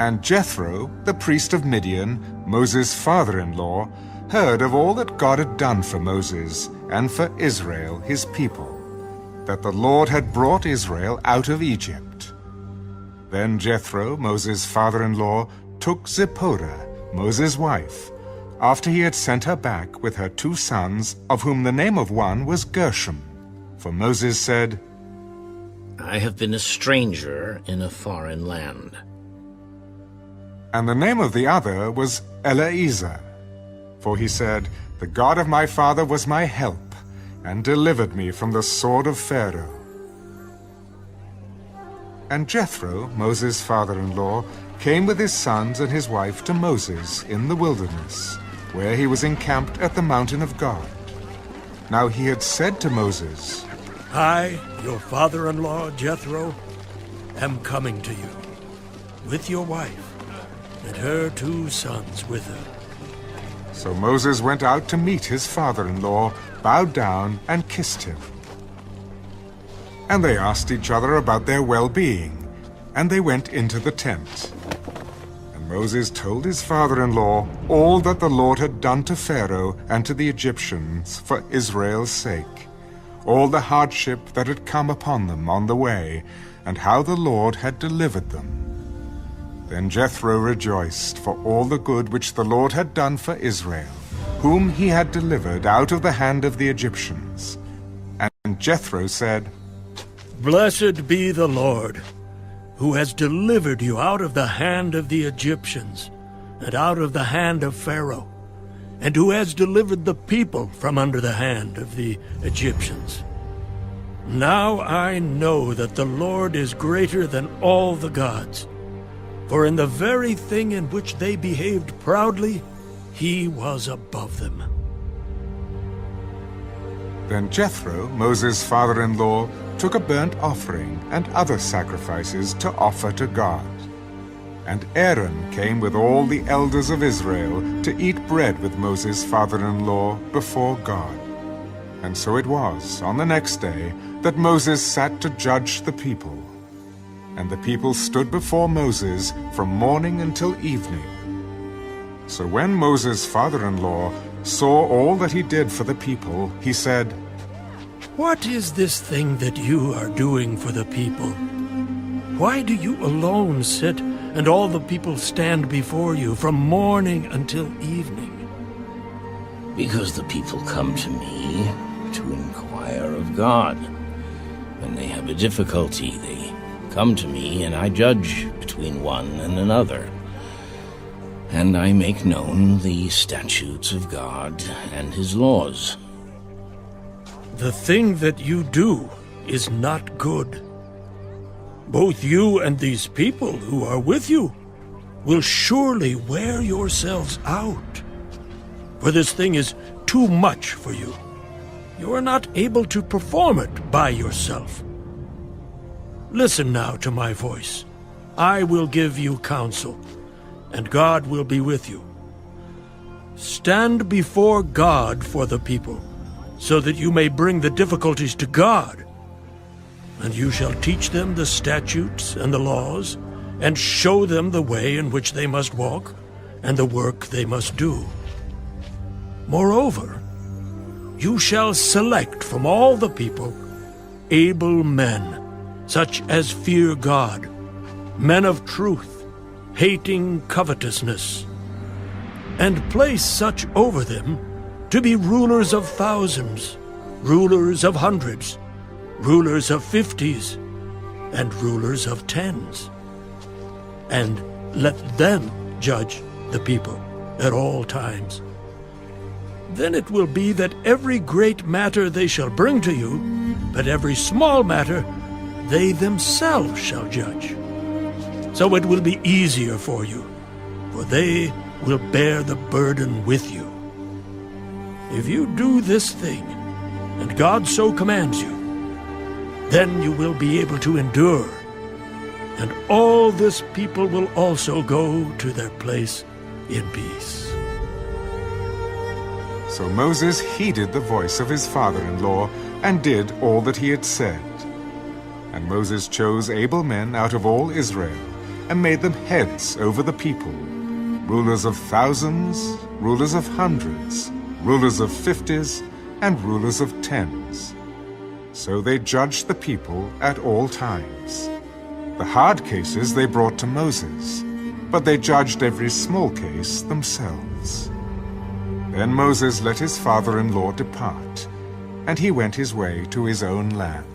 And Jethro, the priest of Midian, Moses' father-in-law, heard of all that God had done for Moses and for Israel, his people, that the Lord had brought Israel out of Egypt. Then Jethro, Moses' father-in-law, took Zipporah, Moses' wife, after he had sent her back with her 2 sons, of whom the name of one was Gershom. For Moses said, I have been a stranger in a foreign land. And the name of the other was Eleazar. For he said, The God of my father was my help, and delivered me from the sword of Pharaoh. And Jethro, Moses' father-in-law, came with his sons and his wife to Moses in the wilderness, where he was encamped at the mountain of God. Now he had said to Moses, I, your father-in-law, Jethro, am coming to you, with your wife, and her 2 sons with her. So Moses went out to meet his father-in-law, bowed down, and kissed him. And they asked each other about their well-being, and they went into the tent. And Moses told his father-in-law all that the Lord had done to Pharaoh and to the Egyptians for Israel's sake, all the hardship that had come upon them on the way, and how the Lord had delivered them. Then Jethro rejoiced for all the good which the Lord had done for Israel, whom he had delivered out of the hand of the Egyptians. And Jethro said, Blessed be the Lord, who has delivered you out of the hand of the Egyptians, and out of the hand of Pharaoh, and who has delivered the people from under the hand of the Egyptians. Now I know that the Lord is greater than all the gods, for in the very thing in which they behaved proudly, he was above them. Then Jethro, Moses' father-in-law, took a burnt offering and other sacrifices to offer to God. And Aaron came with all the elders of Israel to eat bread with Moses' father-in-law before God. And so it was, on the next day, that Moses sat to judge the people. And the people stood before Moses from morning until evening. So when Moses' father-in-law saw all that he did for the people, he said, What is this thing that you are doing for the people? Why do you alone sit, and all the people stand before you from morning until evening? Because the people come to me to inquire of God. When they have a difficulty, they come to me, and I judge between one and another. And I make known the statutes of God and his laws. The thing that you do is not good. Both you and these people who are with you will surely wear yourselves out. For this thing is too much for you. You are not able to perform it by yourself. Listen now to my voice. I will give you counsel, and God will be with you. Stand before God for the people, so that you may bring the difficulties to God. And you shall teach them the statutes and the laws, and show them the way in which they must walk, and the work they must do. Moreover, you shall select from all the people able men, such as fear God, men of truth, hating covetousness, and place such over them to be rulers of thousands, rulers of hundreds, rulers of 50s, and rulers of 10s. And let them judge the people at all times. Then it will be that every great matter they shall bring to you, but every small matter they themselves shall judge. So it will be easier for you, for they will bear the burden with you. If you do this thing, and God so commands you, then you will be able to endure, and all this people will also go to their place in peace. So Moses heeded the voice of his father-in-law and did all that he had said. And Moses chose able men out of all Israel, and made them heads over the people, rulers of thousands, rulers of hundreds, rulers of 50s, and rulers of 10s. So they judged the people at all times. The hard cases they brought to Moses, but they judged every small case themselves. Then Moses let his father-in-law depart, and he went his way to his own land.